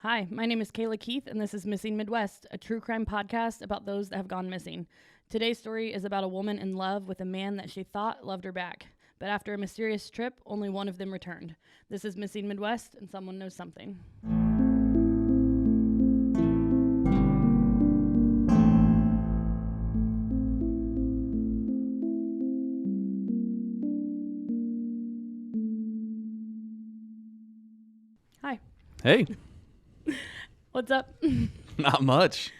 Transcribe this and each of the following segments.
Hi, my name is Kayla Keith, and this is Missing Midwest, a true crime podcast about those that have gone missing. Today's story is about a woman in love with a man that she thought loved her back. But after a mysterious trip, only one of them returned. This is Missing Midwest, and someone knows something. Hi. Hey. What's up? Not much.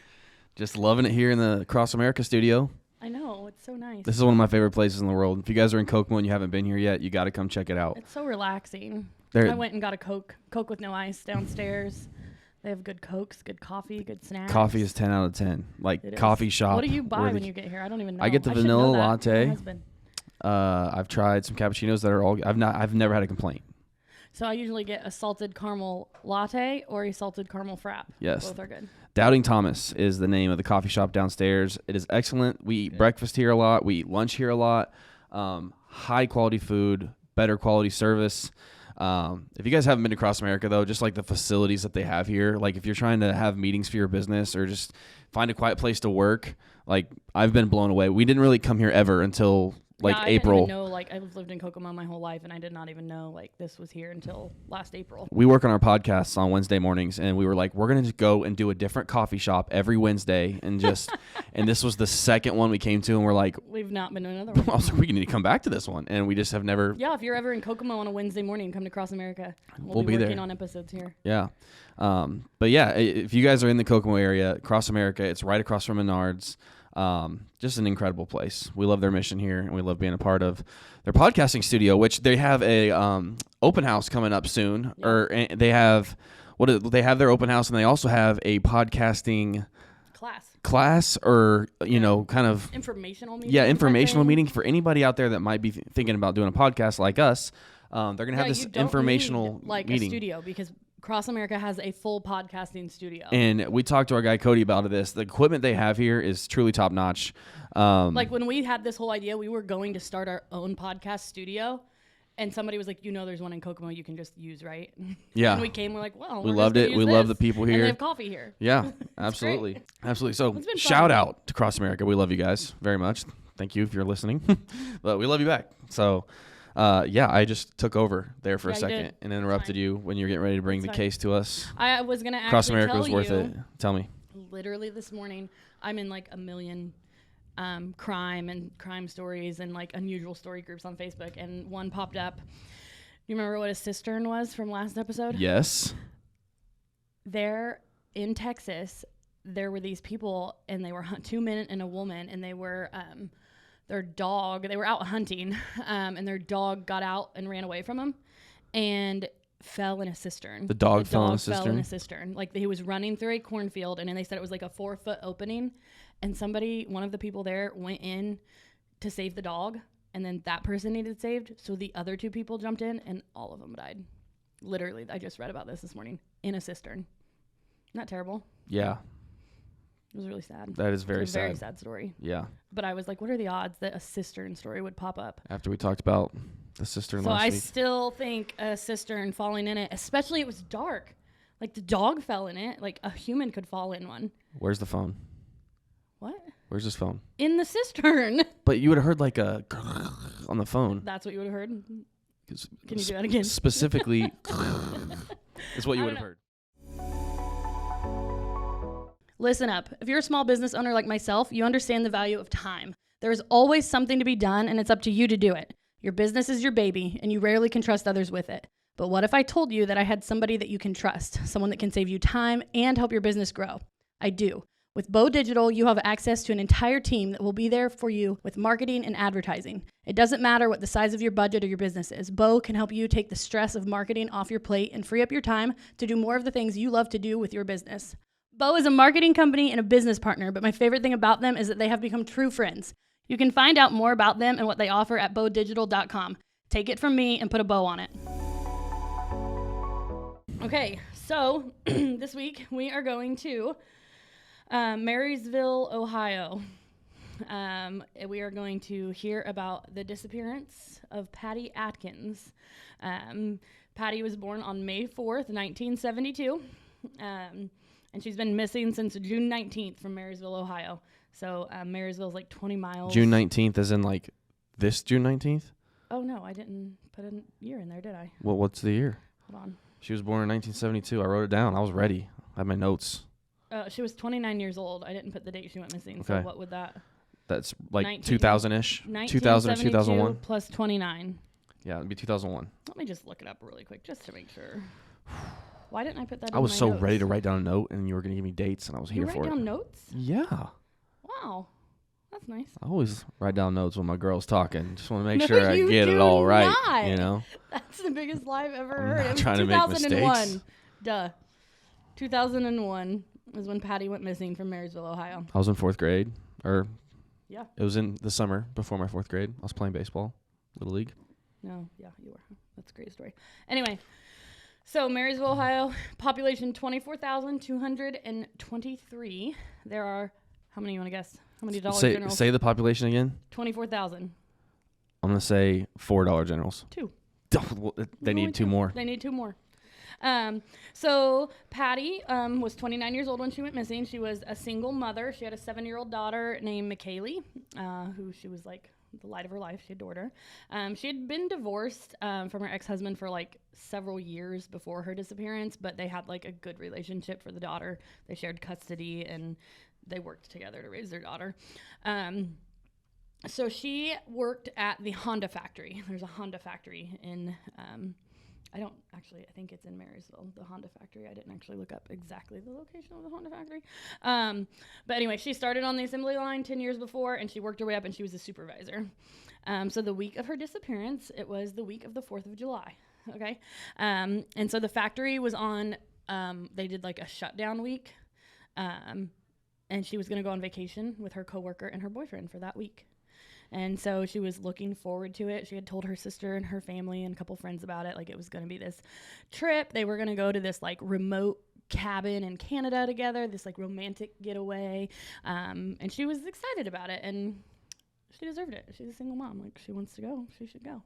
Just loving it here in the Cross America studio. I know, it's so nice. This is one of my favorite places in the world. If you guys are in Kokomo and you haven't been here yet, you got to come check it out. It's so relaxing. There- I went and got a Coke with no ice downstairs. They have good Cokes, good coffee, good snacks. Coffee is 10 out of 10. Like It is. coffee shop. What do you buy worthy. when you get here? I don't even know. I get the should vanilla know that. latte. My husband. I've tried some cappuccinos that are all. I've never had a complaint. So I usually get a salted caramel latte or a salted caramel frap. Yes. Both are good. Doubting Thomas is the name of the coffee shop downstairs. It is excellent. We eat breakfast here a lot. We eat lunch here a lot. High quality food, better quality service. If you guys haven't been to Cross America, though, just like the facilities that they have here, like if you're trying to have meetings for your business or just find a quiet place to work, like I've been blown away. We didn't really come here ever until like April. I didn't even know, like I've lived in Kokomo my whole life, and I did not even know like this was here until last April. We work on our podcasts on Wednesday mornings, and we were like, we're going to just go and do a different coffee shop every Wednesday. And just, and this was the second one we came to, and we're like, We've not been to another I one. was like, we need to come back to this one. And we just have never. Yeah, if you're ever in Kokomo on a Wednesday morning, come to Cross America. We'll be working there. on episodes here. Yeah. But yeah, if you guys are in the Kokomo area, Cross America, it's right across from Menards. Just an incredible place. We love their mission here, and we love being a part of their podcasting studio, which they have a open house coming up soon. Yeah. Or they have they have their open house, and they also have a podcasting class or kind of informational meeting. Yeah, informational meeting for anybody out there that might be thinking about doing a podcast like us. They're gonna have this informational like meeting. A studio, because Cross America has a full podcasting studio. And we talked to our guy Cody about this. The equipment they have here is truly top notch. Like when we had this whole idea, we were going to start our own podcast studio, and somebody was like, there's one in Kokomo you can just use, right? Yeah. And we came, we're like, well, we loved it. We love the people here. And they have coffee here. Yeah, absolutely. Absolutely. So It's been shout fun. out to Cross America. We love you guys very much. Thank you if you're listening. But we love you back. So I just took over there for a you second did. and interrupted you when you were getting ready to bring It's the fine. case to us. I was going to actually Cross America tell was worth you, it. Tell me. literally this morning, I'm in like a million crime stories and like unusual story groups on Facebook, and one popped up. You remember what a cistern was from last episode? Yes. There in Texas, there were these people, and they were two men and a woman, and they were their dog. They were out hunting, and their dog got out and ran away from them, and fell in a cistern. The dog fell in a Fell cistern? in a cistern. Like he was running through a cornfield, and then they said it was like a 4-foot opening, and one of the people there, went in to save the dog, and then that person needed saved, so the other two people jumped in, and all of them died. Literally, I just read about this morning in a cistern. Isn't that terrible? Yeah. It was really sad. That is very It's a very sad. sad story. Yeah. But I was like, what are the odds that a cistern story would pop up? After we talked about the cistern So last I week. still think a cistern falling in it, especially it was dark. Like the dog fell in it. Like a human could fall in one. Where's the phone? What? Where's this phone? In the cistern. But you would have heard like a on the phone. That's what you would have heard. Can you S- do that again? Specifically, is what you I would don't have heard. Listen up. If you're a small business owner like myself, you understand the value of time. There is always something to be done, and it's up to you to do it. Your business is your baby, and you rarely can trust others with it. But what if I told you that I had somebody that you can trust, someone that can save you time and help your business grow? I do. With Bo Digital, you have access to an entire team that will be there for you with marketing and advertising. It doesn't matter what the size of your budget or your business is. Bo can help you take the stress of marketing off your plate and free up your time to do more of the things you love to do with your business. Bo is a marketing company and a business partner, but my favorite thing about them is that they have become true friends. You can find out more about them and what they offer at bodigital.com. Take it from me and put a bow on it. Okay, so this week we are going to Marysville, Ohio. We are going to hear about the disappearance of Patti Atkins. Patti was born on May 4th, 1972. And she's been missing since June 19th from Marysville, Ohio. So Marysville's like 20 miles. June 19th is in like this June 19th? Oh, no, I didn't put a year in there, did I? Well, what's the year? Hold on. She was born in 1972. I wrote it down. I was ready. I had my notes. She was 29 years old. I didn't put the date she went missing. Okay. So what would that? That's like 2000-ish. 2000 or 1972 2001. plus 29. Yeah, it'd be 2001. Let me just look it up really quick just to make sure. Why didn't I put that in I was my so notes? ready to write down a note, and you were going to give me dates, and I was You here for write down it. notes? Yeah. Wow. That's nice. I always write down notes when my girl's talking. Just want to make No, sure I you get it do all right, not. you know? That's the biggest lie I've ever I'm heard. not It was trying to make 2001. mistakes. Duh. 2001 is when Patti went missing from Marysville, Ohio. I was in 4th grade, or Yeah. it was in the summer before my 4th grade. I was playing baseball, Little League. No, yeah, you were. That's a great story. Anyway, so Marysville, Ohio, population 24,223. There are, how many you want to guess? How many Dollar Generals? Say the population again. 24,000. I'm going to say $4 Generals. 2. They need 2 more. They need 2 more. So Patti was 29 years old when she went missing. She was a single mother. She had a 7-year-old daughter named 𝒊𝒔𝒊𝒏𝒈, who she was like the light of her life. She adored her. She had been divorced from her ex-husband for like several years before her disappearance, but they had like a good relationship for the daughter. They shared custody and they worked together to raise their daughter. So she worked at the Honda factory. There's a Honda factory in I think it's in Marysville, the Honda factory. I didn't actually look up exactly the location of the Honda factory. But anyway, she started on the assembly line 10 years before, and she worked her way up, and she was a supervisor. So the week of her disappearance, it was the week of the 4th of July, okay? And so the factory was on, they did like a shutdown week, and she was going to go on vacation with her coworker and her boyfriend for that week. And so she was looking forward to it. She had told her sister and her family and a couple friends about it. Like it was going to be this trip. They were going to go to this like remote cabin in Canada together, this like romantic getaway. And she was excited about it. And she deserved it. She's a single mom. Like she wants to go. She should go.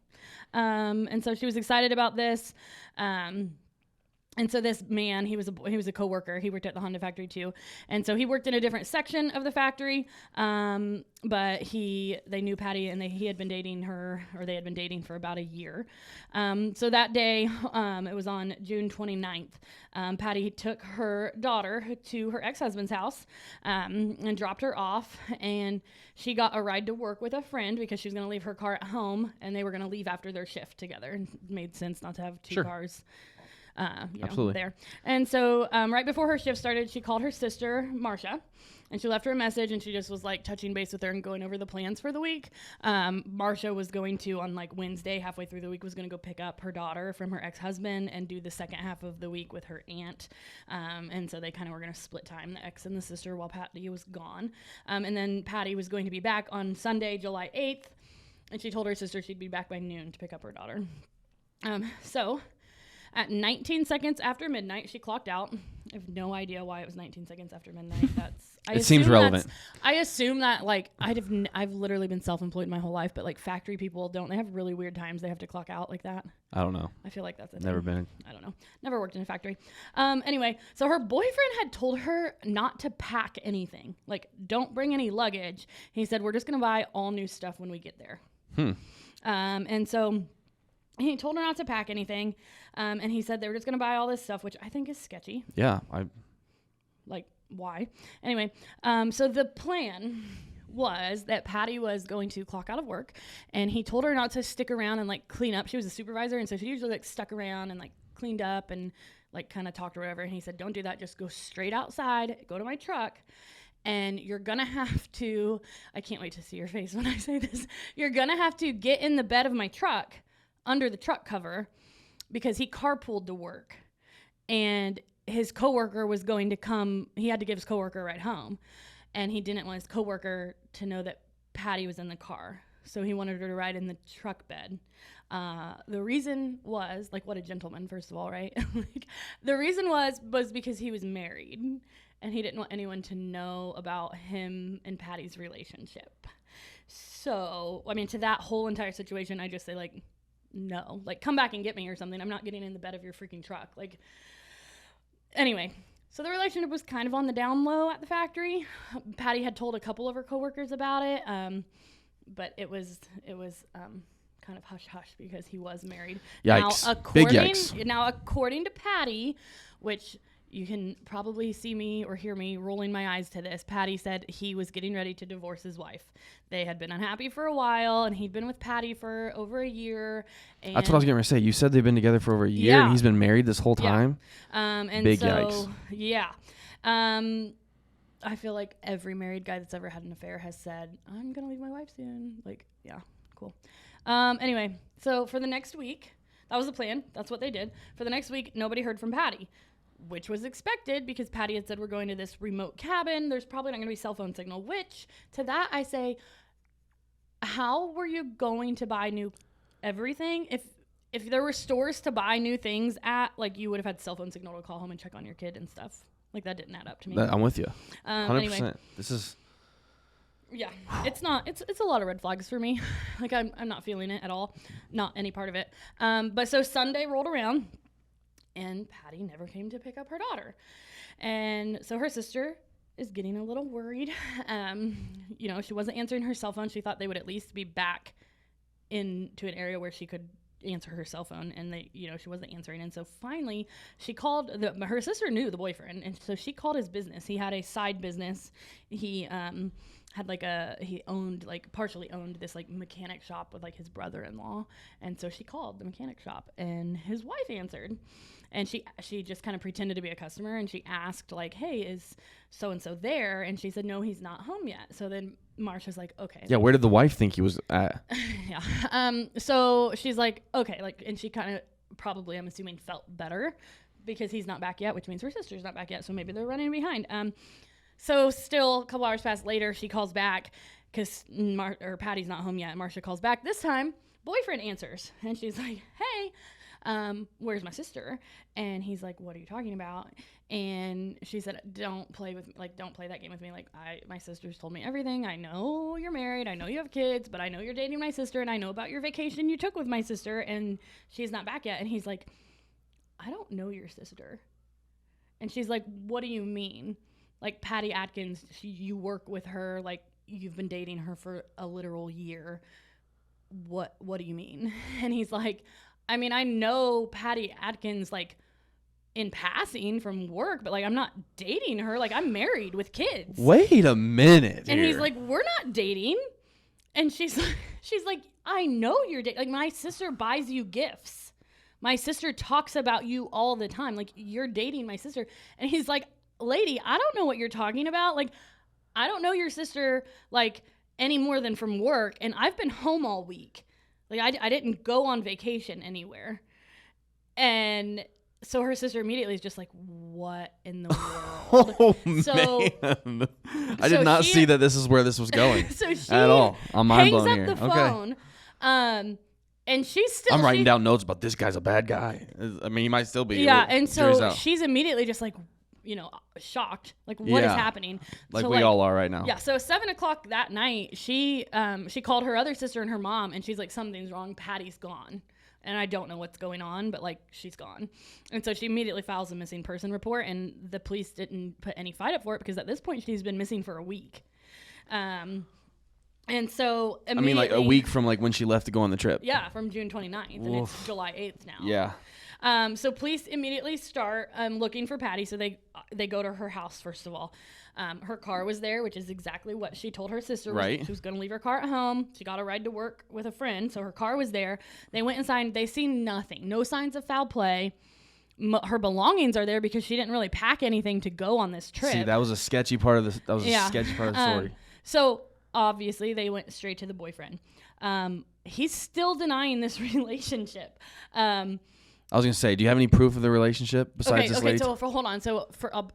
And so she was excited about this. And so this man, he was a coworker. He worked at the Honda factory too, and so he worked in a different section of the factory. But they knew Patti, and he had been dating her, or they had been dating for about a year. So that day, it was on June 29th. Patti took her daughter to her ex-husband's house and dropped her off, and she got a ride to work with a friend because she was going to leave her car at home, and they were going to leave after their shift together. And it made sense not to have two cars. Absolutely. There. And so right before her shift started, she called her sister, Marcia, and she left her a message, and she just was like touching base with her and going over the plans for the week. Marcia was going to, on like Wednesday, halfway through the week, was going to go pick up her daughter from her ex-husband and do the second half of the week with her aunt. And so they kind of were going to split time, the ex and the sister, while Patti was gone. And then Patti was going to be back on Sunday, July 8th, and she told her sister she'd be back by noon to pick up her daughter. So at 19 seconds after midnight, she clocked out. I have no idea why it was 19 seconds after midnight. It seems relevant. I assume that, like, I've literally been self-employed my whole life, but, like, factory people, don't they have really weird times they have to clock out like that? I don't know. I feel like that's a Never thing. been. I don't know. Never worked in a factory. Anyway, so her boyfriend had told her not to pack anything. Like, don't bring any luggage. He said, we're just going to buy all new stuff when we get there. And so he told her not to pack anything, and he said they were just going to buy all this stuff, which I think is sketchy. Yeah. Like, why? Anyway, so the plan was that Patti was going to clock out of work, and he told her not to stick around and, like, clean up. She was a supervisor, and so she usually, like, stuck around and, like, cleaned up and, like, kind of talked or whatever. And he said, don't do that. Just go straight outside, go to my truck, and you're going to have to, I can't wait to see your face when I say this, you're going to have to get in the bed of my truck under the truck cover, because he carpooled to work, and his coworker was going to come. He had to give his coworker a ride home, and he didn't want his coworker to know that Patti was in the car, so he wanted her to ride in the truck bed. The reason was, like, what a gentleman, first of all, right? Like, the reason was because he was married, and he didn't want anyone to know about him and Patti's relationship. So, I mean, to that whole entire situation, I just say, like, no, like, come back and get me or something. I'm not getting in the bed of your freaking truck. Like, Anyway, so the relationship was kind of on the down low at the factory. Patti had told a couple of her coworkers about it, but it was kind of hush hush because he was married. Yikes! Big yikes! Now, according to Patti, which you can probably see me or hear me rolling my eyes to this, Patti said he was getting ready to divorce his wife. They had been unhappy for a while, and he'd been with Patti for over a year. And That's what I was going to say. You said they've been together for over a year, and he's been married this whole time? And Big so, yikes. Yeah. I feel like every married guy that's ever had an affair has said, I'm going to leave my wife soon. Like, yeah, cool. Anyway, so for the next week, that was the plan. That's what they did. For the next week, nobody heard from Patti, which was expected because Patti had said, we're going to this remote cabin. There's probably not going to be cell phone signal, which to that I say, how were you going to buy new everything? If there were stores to buy new things at, like, you would have had cell phone signal to call home and check on your kid and stuff. Like, that didn't add up to me. I'm with you. 100%. Anyway. This is... Yeah, it's a lot of red flags for me. Like, I'm not feeling it at all. Not any part of it. But so Sunday rolled around, and Patti never came to pick up her daughter. And so her sister is getting a little worried. She wasn't answering her cell phone. She thought they would at least be back into an area where she could answer her cell phone, and she wasn't answering. And so finally she called her sister knew the boyfriend, and so she called his business. He had a side business. He partially owned this like mechanic shop with like his brother-in-law. And so she called the mechanic shop, and his wife answered, and she just kind of pretended to be a customer, and she asked like, hey, is so and so there? And she said, no, he's not home yet. So then Marsha's like, okay. Yeah, where did the wife think he was at? Yeah. So she's like, okay, like, and she kind of probably, I'm assuming, felt better because he's not back yet, which means her sister's not back yet. So maybe they're running behind. So still a couple hours pass later, she calls back because Patti's not home yet. And Marsha calls back. This time, boyfriend answers, and she's like, hey, where's my sister? And he's like, what are you talking about? And she said, don't play that game with me. Like, my sister's told me everything. I know you're married. I know you have kids, but I know you're dating my sister, and I know about your vacation you took with my sister, and she's not back yet. And he's like, I don't know your sister. And she's like, what do you mean? Like, Patti Atkins, you work with her, like, you've been dating her for a literal year. What do you mean? And he's like, I mean, I know Patti Atkins, like, in passing from work, but, like, I'm not dating her. Like, I'm married with kids. Wait a minute. And here. he's like, we're not dating. And she's like, I know you're dating. Like, my sister buys you gifts. My sister talks about you all the time. Like, you're dating my sister. And he's like, lady, I don't know what you're talking about. Like, I don't know your sister, like, any more than from work, and I've been home all week. Like, I didn't go on vacation anywhere. And so her sister immediately is just like, what in the world? Oh, so, man. I did not see that this is where this was going so she at all. I'm mind blown here. hangs up the phone, and she's still... I'm writing down notes about this guy's a bad guy. I mean, he might still be. Yeah, and so she's immediately just like, shocked. Like, what is happening? Like, so, we all are right now. Yeah, so 7:00 that night, she called her other sister and her mom, and she's like, something's wrong. Patti's gone. And I don't know what's going on, but, like, she's gone. And so she immediately files a missing person report, and the police didn't put any fight up for it because at this point she's been missing for a week. And so I mean, like, a week from, like, when she left to go on the trip. Yeah, from June 29th, and it's July 8th now. Yeah. So police immediately start looking for Patti. So they go to her house, first of all. Her car was there, which is exactly what she told her sister. Right. She was going to leave her car at home. She got a ride to work with a friend, so her car was there. They went inside. They see nothing. No signs of foul play. Her belongings are there because she didn't really pack anything to go on this trip. See, that was a sketchy part of the story. So obviously they went straight to the boyfriend. He's still denying this relationship. I was going to say, do you have any proof of the relationship besides this lady? So hold on. So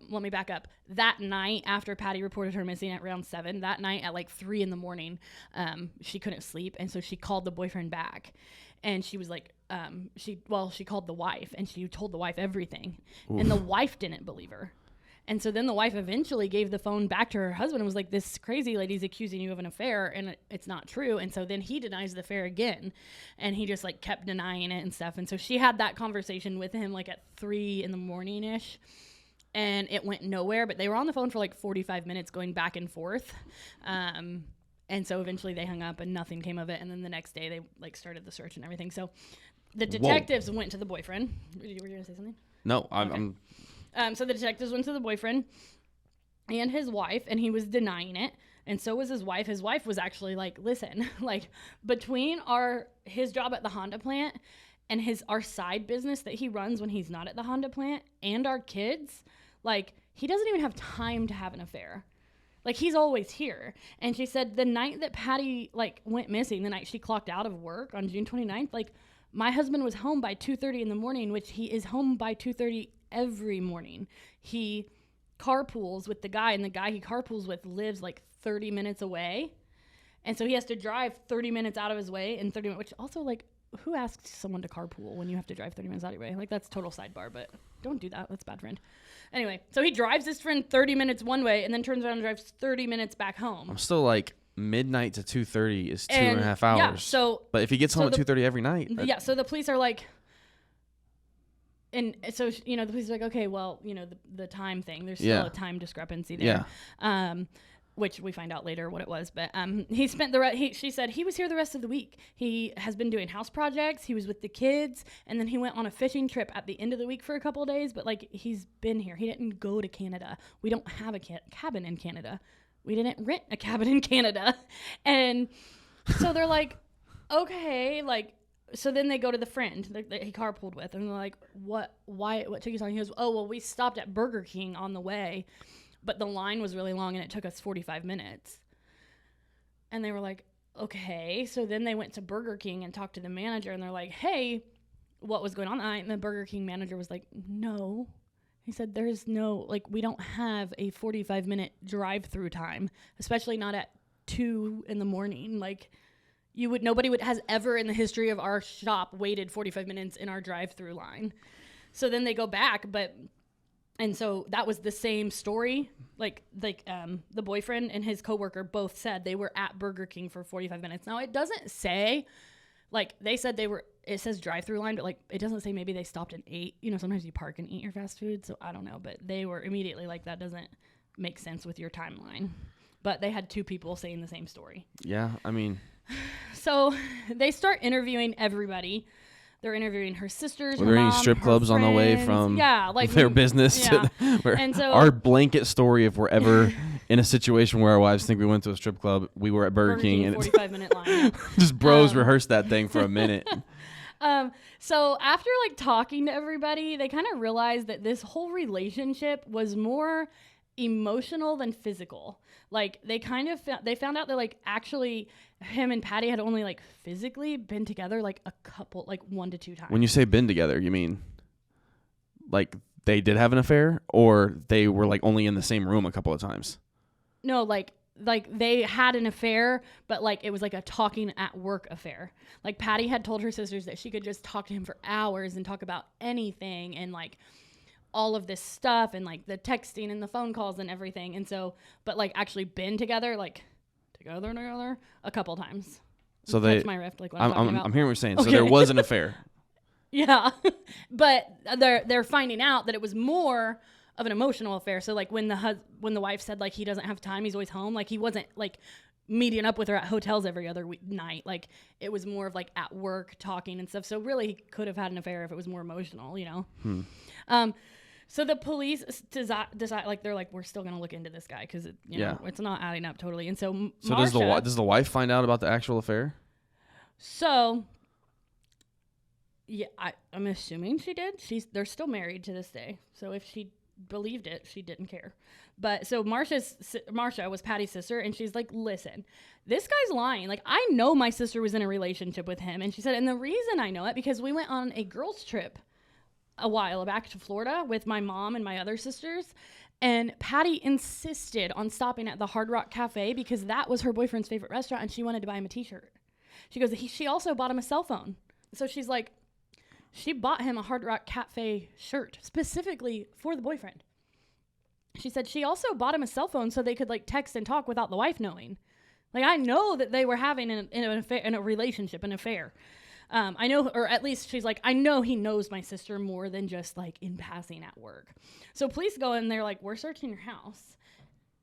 let me back up. That night after Patti reported her missing at around 7, that night at like 3 a.m, she couldn't sleep. And so she called the boyfriend back, and she was like, she called the wife, and she told the wife everything. Oof. And the wife didn't believe her. And so then the wife eventually gave the phone back to her husband and was like, this crazy lady's accusing you of an affair, and it's not true. And so then he denies the affair again, and he just like kept denying it and stuff. And so she had that conversation with him like at 3 a.m-ish. and it went nowhere, but they were on the phone for like 45 minutes going back and forth. And so eventually they hung up and nothing came of it. And then the next day they like started the search and everything. So the detectives went to the boyfriend. Were you going to say something? No, I'm so the detectives went to the boyfriend and his wife, and he was denying it. And so was his wife. His wife was actually like, listen, like between his job at the Honda plant and our side business that he runs when he's not at the Honda plant and our kids, like he doesn't even have time to have an affair. Like he's always here. And she said the night that Patti like went missing, the night she clocked out of work on June 29th, like my husband was home by 2:30 in the morning, which he is home by 2:30 every morning. He carpools with the guy, and the guy he carpools with lives like 30 minutes away. And so he has to drive 30 minutes out of his way in 30 minutes, which also like, who asks someone to carpool when you have to drive 30 minutes out of your way? Like that's total sidebar, but don't do that. That's bad, friend. Anyway, so he drives his friend 30 minutes one way and then turns around and drives 30 minutes back home. I'm still like midnight to 2:30 is 2.5 hours. Yeah, so but if he gets home at 2:30 every night. Yeah, so the police are like, and so, you know, the police are like, okay, well, you know, the time thing, there's still a time discrepancy there. Yeah. Which we find out later what it was. But he spent she said he was here the rest of the week. He has been doing house projects. He was with the kids. And then he went on a fishing trip at the end of the week for a couple of days. But like, he's been here. He didn't go to Canada. We don't have a cabin in Canada. We didn't rent a cabin in Canada. And so they're like, okay, like, so then they go to the friend that he carpooled with. And they're like, what took you so long? He goes, oh, well, we stopped at Burger King on the way. But the line was really long and it took us 45 minutes. And they were like, okay. So then they went to Burger King and talked to the manager and they're like, hey, what was going on that night? And the Burger King manager was like, no. He said, there's no, like, we don't have a 45-minute drive-through time, especially not at 2 a.m. Like, nobody has ever in the history of our shop waited 45 minutes in our drive-through line. So then they go back, and so that was the same story. Like the boyfriend and his coworker both said they were at Burger King for 45 minutes. Now it doesn't say, like they said it says drive-through line, but like it doesn't say maybe they stopped and ate. You know, sometimes you park and eat your fast food. So I don't know, but they were immediately like, that doesn't make sense with your timeline. But they had two people saying the same story. Yeah, I mean. So they start interviewing everybody. They're interviewing her sisters. Were there any strip clubs on the way from their business? Yeah. And so our blanket story, if we're ever in a situation where our wives think we went to a strip club, we were at Burger King and 45-minute line. Just bros rehearsed that thing for a minute. So after like talking to everybody, they kind of realized that this whole relationship was more emotional than physical. Like they kind of they found out that like actually him and Patti had only like physically been together like a couple, like 1 to 2 times. When you say been together, you mean like they did have an affair, or they were like only in the same room a couple of times? No, like they had an affair, but like it was like a talking at work affair. Like Patti had told her sisters that she could just talk to him for hours and talk about anything and like all of this stuff and like the texting and the phone calls and everything. And so, but like actually been together a couple times. So that's my rift. Like what I'm talking about. I'm hearing what you're saying. Okay. So there was an affair. Yeah, but they're finding out that it was more of an emotional affair. So like when the wife said like he doesn't have time, he's always home. Like he wasn't like meeting up with her at hotels every other night. Like it was more of like at work talking and stuff. So really he could have had an affair if it was more emotional, you know? So the police decide like they're like, we're still going to look into this guy because you know, it's not adding up totally. And so does the wife find out about the actual affair? So yeah, I'm assuming she did. They're still married to this day. So if she believed it, she didn't care. But so Marcia was Patti's sister, and she's like, listen, this guy's lying. Like, I know my sister was in a relationship with him. And she said, and the reason I know it, because we went on a girls trip a while back to Florida with my mom and my other sisters, and Patti insisted on stopping at the Hard Rock Cafe because that was her boyfriend's favorite restaurant, and she wanted to buy him a t-shirt. She goes, she also bought him a cell phone. So she's like, she bought him a Hard Rock Cafe shirt specifically for the boyfriend. She said she also bought him a cell phone so they could like text and talk without the wife knowing. Like, I know that they were having an affair, in a relationship, an affair. I know, or at least she's like, I know he knows my sister more than just like in passing at work. So police go in, they're like, we're searching your house.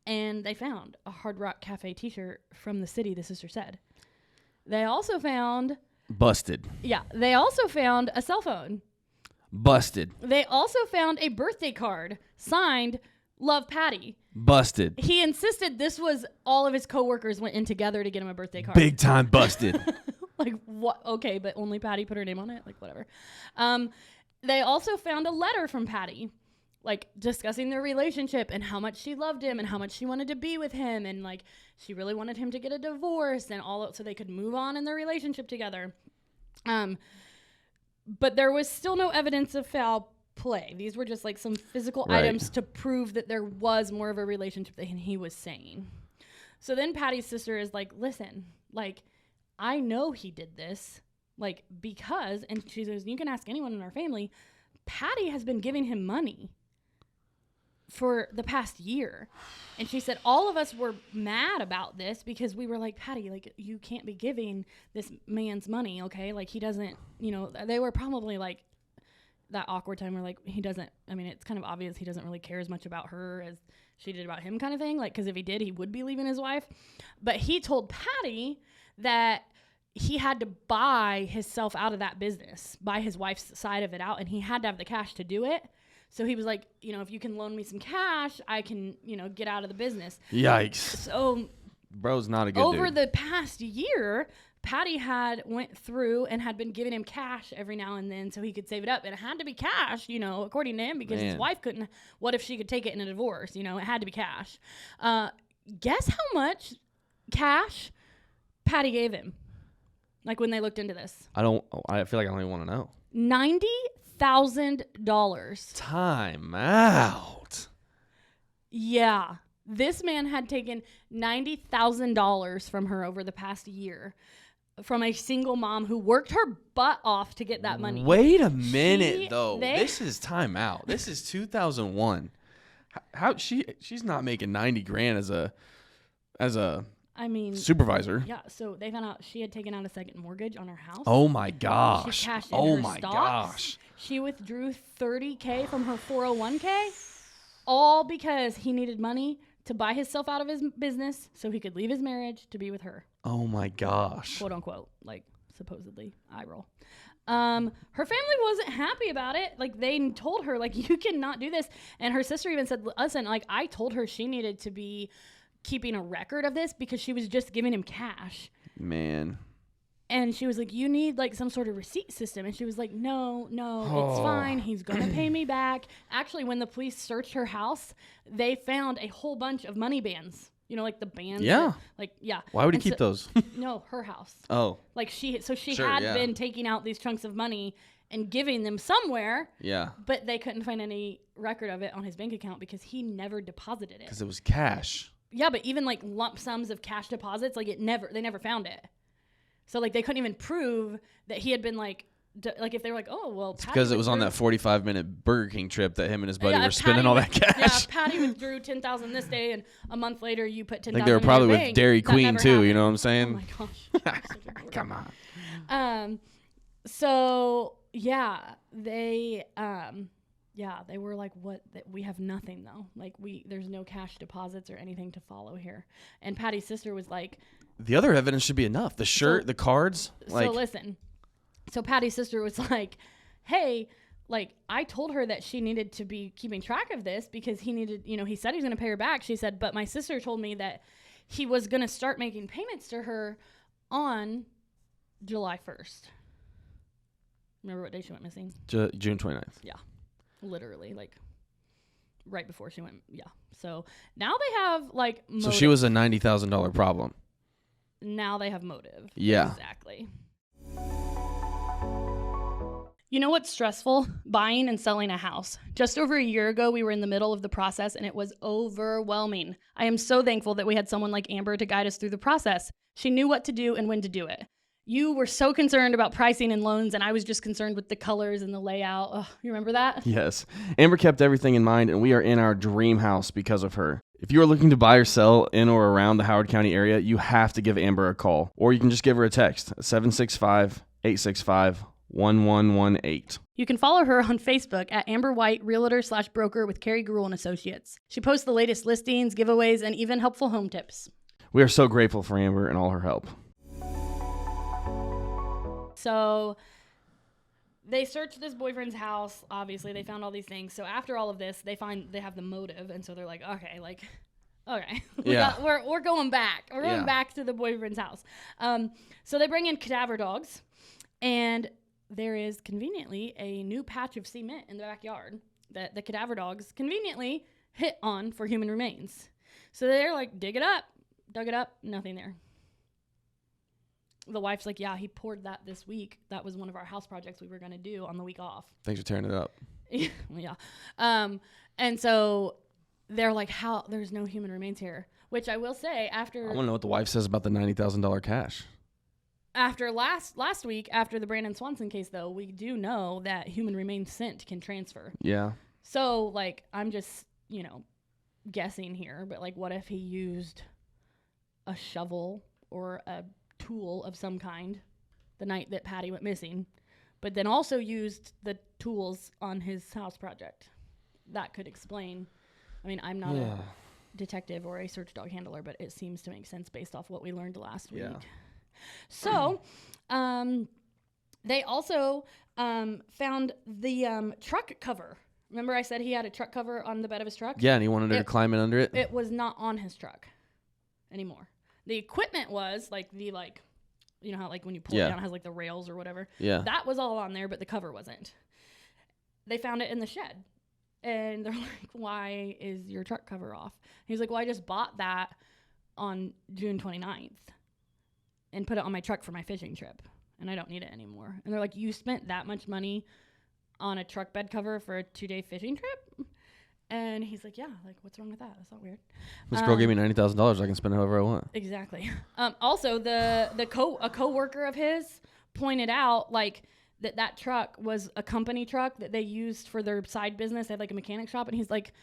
And they found a Hard Rock Cafe t-shirt from the city, the sister said. They also found... Busted. Yeah. They also found a cell phone. Busted. They also found a birthday card signed Love Patti. Busted. He insisted this was all of his coworkers went in together to get him a birthday card. Big time busted. Like, what? Okay, but only Patti put her name on it? Like, whatever. They also found a letter from Patti, like, discussing their relationship and how much she loved him and how much she wanted to be with him. And, like, she really wanted him to get a divorce and all so they could move on in their relationship together. But there was still no evidence of foul play. These were just, like, some physical items to prove that there was more of a relationship than he was saying. So then Patti's sister is like, listen, like, I know he did this, like, because, and she says, you can ask anyone in our family, Patti has been giving him money for the past year. And she said, all of us were mad about this because we were like, Patti, like, you can't be giving this man's money, okay? Like, he doesn't, you know, they were probably like that awkward time where, like, he doesn't, I mean, it's kind of obvious he doesn't really care as much about her as she did about him kind of thing. Like, because if he did, he would be leaving his wife. But he told Patti that he had to buy himself out of that business, buy his wife's side of it out, and he had to have the cash to do it. So he was like, you know, if you can loan me some cash, I can, you know, get out of the business. Yikes. So bro's not a good over dude. the past year, Patti had went through and had been giving him cash every now and then so he could save it up. And it had to be cash, you know, according to him, because his wife couldn't. What if she could take it in a divorce? You know, it had to be cash. Guess how much cash Patti gave him? Like, when they looked into this. I feel like I don't even want to know. $90,000. Time out. Yeah. This man had taken $90,000 from her over the past year from a single mom who worked her butt off to get that money. Wait a minute, this is time out. This is 2001. How she's not making 90 grand as a I mean, supervisor. Yeah, so they found out she had taken out a second mortgage on her house. Oh my gosh. She cashed in her stocks. Gosh. She withdrew $30K from her 401k, all because he needed money to buy himself out of his business so he could leave his marriage to be with her. Oh my gosh. Quote unquote, like, supposedly, eye roll. Her family wasn't happy about it. Like, they told her, like, you cannot do this. And her sister even said, listen, like, I told her she needed to be keeping a record of this because she was just giving him cash. Man. And she was like, you need, like, some sort of receipt system. And she was like, no, it's fine. He's going to pay me back. Actually, when the police searched her house, they found a whole bunch of money bands. You know, like the bands. Yeah. Yeah. Why would he keep those? No, her house. Oh. Like, she had been taking out these chunks of money and giving them somewhere. Yeah. But they couldn't find any record of it on his bank account because he never deposited it. Because it was cash. Yeah, but even, like, lump sums of cash deposits, like, they never found it. So, like, they couldn't even prove that he had been, like, if they were like, oh, well, It's because it was on that 45-minute Burger King trip that him and his buddy were spending Patty all that cash. Yeah, Patti withdrew $10,000 this day, and a month later you put $10,000 I think they were probably with bank. Dairy That Queen, never too, happened. you know what I'm saying? Oh, my gosh. Come on. So, yeah, they were like, what? We have nothing, though. Like, there's no cash deposits or anything to follow here. And Patti's sister was like... The other evidence should be enough. The shirt, the cards. So listen. So Patti's sister was like, hey, like, I told her that she needed to be keeping track of this because he needed, you know, he said he was going to pay her back. She said, but my sister told me that he was going to start making payments to her on July 1st. Remember what day she went missing? June 29th. Yeah. Literally, like, right before she went. Yeah. So now they have, like, motive. So she was a $90,000 problem. Now they have motive. Yeah. Exactly. You know what's stressful? Buying and selling a house. Just over a year ago, we were in the middle of the process and it was overwhelming. I am so thankful that we had someone like Amber to guide us through the process. She knew what to do and when to do it. You were so concerned about pricing and loans, and I was just concerned with the colors and the layout. Oh, you remember that? Yes. Amber kept everything in mind, and we are in our dream house because of her. If you are looking to buy or sell in or around the Howard County area, you have to give Amber a call, or you can just give her a text, 765 865-1118. You can follow her on Facebook at Amber White, Realtor/Broker with 𝒌 Associates. She posts the latest listings, giveaways, and even helpful home tips. We are so grateful for Amber and all her help. So they searched this boyfriend's house. Obviously, they found all these things. So after all of this, they have the motive, and so they're like, okay, we're going back. We're going back to the boyfriend's house. So they bring in cadaver dogs, and there is conveniently a new patch of cement in the backyard that the cadaver dogs conveniently hit on for human remains. So they're like, dug it up, nothing there. The wife's like, yeah, he poured that this week. That was one of our house projects we were going to do on the week off. Thanks for tearing it up. Yeah. And so they're like, how? There's no human remains here. Which I will say, after... I want to know what the wife says about the $90,000 cash. After last week, after the Brandon Swanson case, though, we do know that human remains scent can transfer. Yeah. So, like, I'm just, guessing here. But, like, what if he used a shovel or a tool of some kind the night that Patti went missing, but then also used the tools on his house project? That could explain. I mean, I'm not a detective or a search dog handler, but it seems to make sense based off what we learned last week. So they also found the truck cover. Remember I said he had a truck cover on the bed of his truck? Yeah, and he wanted her to climb in under it? It was not on his truck anymore. The equipment was like you know how like when you pull it down, it has like the rails or whatever. Yeah. That was all on there, but the cover wasn't. They found it in the shed. And they're like, why is your truck cover off? He's like, well, I just bought that on June 29th and put it on my truck for my fishing trip. And I don't need it anymore. And they're like, you spent that much money on a truck bed cover for a 2-day fishing trip? And he's like, yeah, like, what's wrong with that? That's not weird. This girl gave me $90,000. I can spend it however I want. Exactly. Also, a coworker of his pointed out, like, that truck was a company truck that they used for their side business. They had, like, a mechanic shop. And he's like,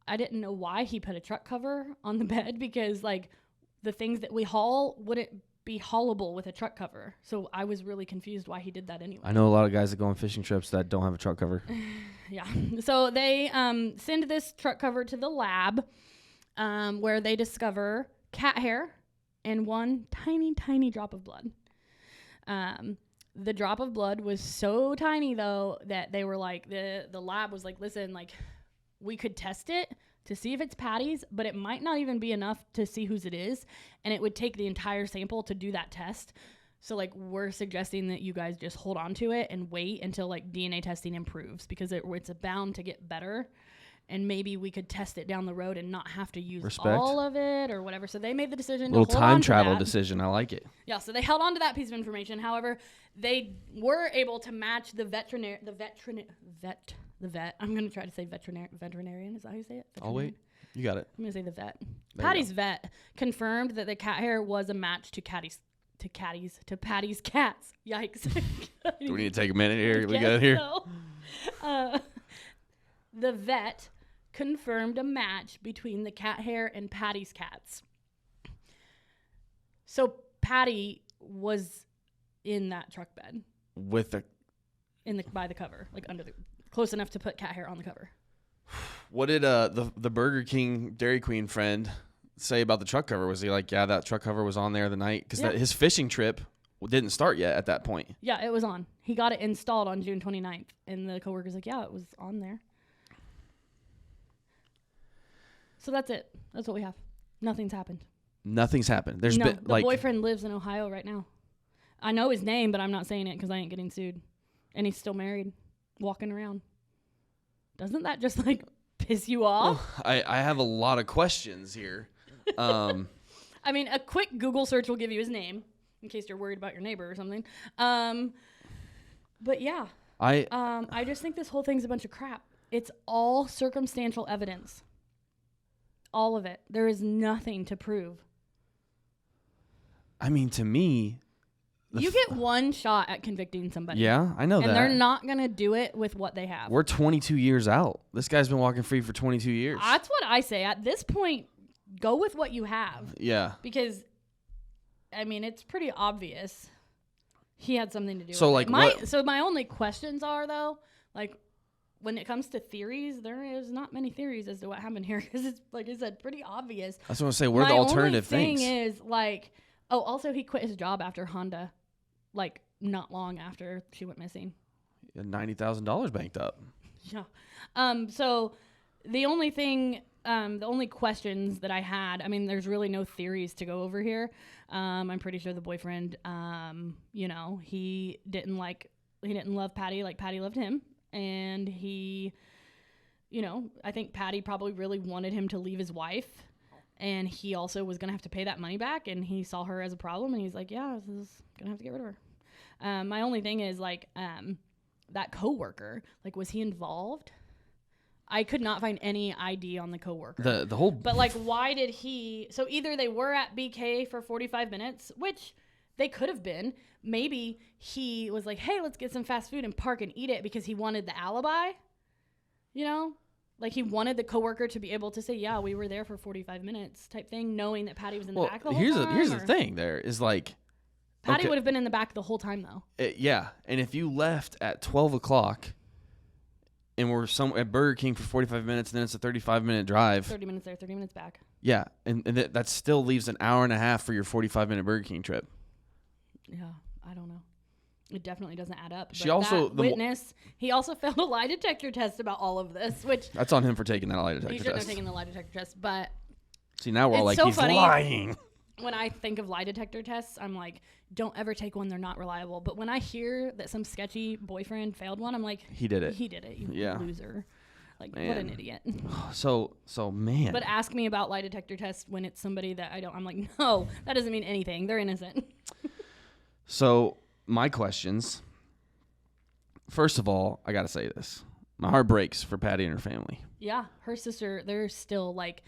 I didn't know why he put a truck cover on the bed because, like, the things that we haul wouldn't be haulable with a truck cover. So I was really confused why he did that anyway. I know a lot of guys that go on fishing trips that don't have a truck cover. Yeah. So they send this truck cover to the lab where they discover cat hair and one tiny, tiny drop of blood. The drop of blood was so tiny, though, that they were like, the lab was like, listen, like, we could test it to see if it's Patti's, but it might not even be enough to see whose it is, and it would take the entire sample to do that test. So, like, we're suggesting that you guys just hold on to it and wait until, like, DNA testing improves because it's bound to get better, and maybe we could test it down the road and not have to use all of it or whatever. So they made the decision to hold on to that. Little time travel decision. I like it. Yeah, so they held on to that piece of information. However, they were able to match the vet. I'm going to try to say veterinarian. Is that how you say it? I'll wait. You got it. I'm going to say the vet. Patti's vet confirmed that the cat hair was a match to Patti's cats. Yikes. Do we need to take a minute here? We got it here. So. The vet confirmed a match between the cat hair and Patti's cats. So Patti was in that truck bed by the cover, like under close enough to put cat hair on the cover. What did the Burger King Dairy Queen friend say about the truck cover? Was he like, yeah, that truck cover was on there the night? Because his fishing trip didn't start yet at that point. Yeah, it was on. He got it installed on June 29th. And the coworker's like, yeah, it was on there. So that's it. That's what we have. Nothing's happened. There's been the boyfriend lives in Ohio right now. I know his name, but I'm not saying it because I ain't getting sued. And he's still married, walking around. Doesn't that just like piss you off? I have a lot of questions here. I mean, a quick Google search will give you his name in case you're worried about your neighbor or something. But yeah, I just think this whole thing's a bunch of crap. It's all circumstantial evidence. All of it. There is nothing to prove. I mean, to me... You get one shot at convicting somebody. Yeah, I know that. And they're not going to do it with what they have. We're 22 years out. This guy's been walking free for 22 years. That's what I say. At this point, go with what you have. Yeah. Because, I mean, it's pretty obvious. He had something to do So, with like, it. So my only questions are, though, like, when it comes to theories, there is not many theories as to what happened here because it's, like I said, pretty obvious. I was going to say, what are the alternative things? My only thing is, like, also he quit his job after Honda, like, not long after she went missing. He had $90,000 banked up. Yeah. So the only thing, the only questions that I had, I mean, there's really no theories to go over here. I'm pretty sure the boyfriend, you know, he didn't love Patti like Patti loved him. And he, you know, I think Patti probably really wanted him to leave his wife. And he also was going to have to pay that money back. And he saw her as a problem. And he's like, yeah, this is going to have to get rid of her. My only thing is, like, that coworker, like, was he involved? I could not find any ID on the coworker. The whole... But, like, why did he... So either they were at BK for 45 minutes, which they could have been. Maybe he was like, hey, let's get some fast food and park and eat it because he wanted the alibi. You know? Like, he wanted the coworker to be able to say, yeah, we were there for 45 minutes type thing, knowing that Patti was in the back the whole time. Here's the thing there is, like... Patti would have been in the back the whole time, though. Yeah. And if you left at 12 o'clock and we're at Burger King for 45 minutes, and then it's a 35-minute drive. 30 minutes there, 30 minutes back. Yeah. And that still leaves an hour and a half for your 45-minute Burger King trip. Yeah. I don't know. It definitely doesn't add up. She also... he also failed a lie detector test about all of this, which... That's on him for taking that lie detector test. He shouldn't have taken the lie detector test, but... See, now we're all like, so he's funny. lying. When I think of lie detector tests, I'm like, don't ever take one. They're not reliable. But when I hear that some sketchy boyfriend failed one, I'm like... He did it, you loser. Like, man. What an idiot. So, man. But ask me about lie detector tests when it's somebody that I don't... I'm like, no, that doesn't mean anything. They're innocent. So, my questions. First of all, I got to say this. My heart breaks for Patti and her family. Yeah, her sister, they're still like,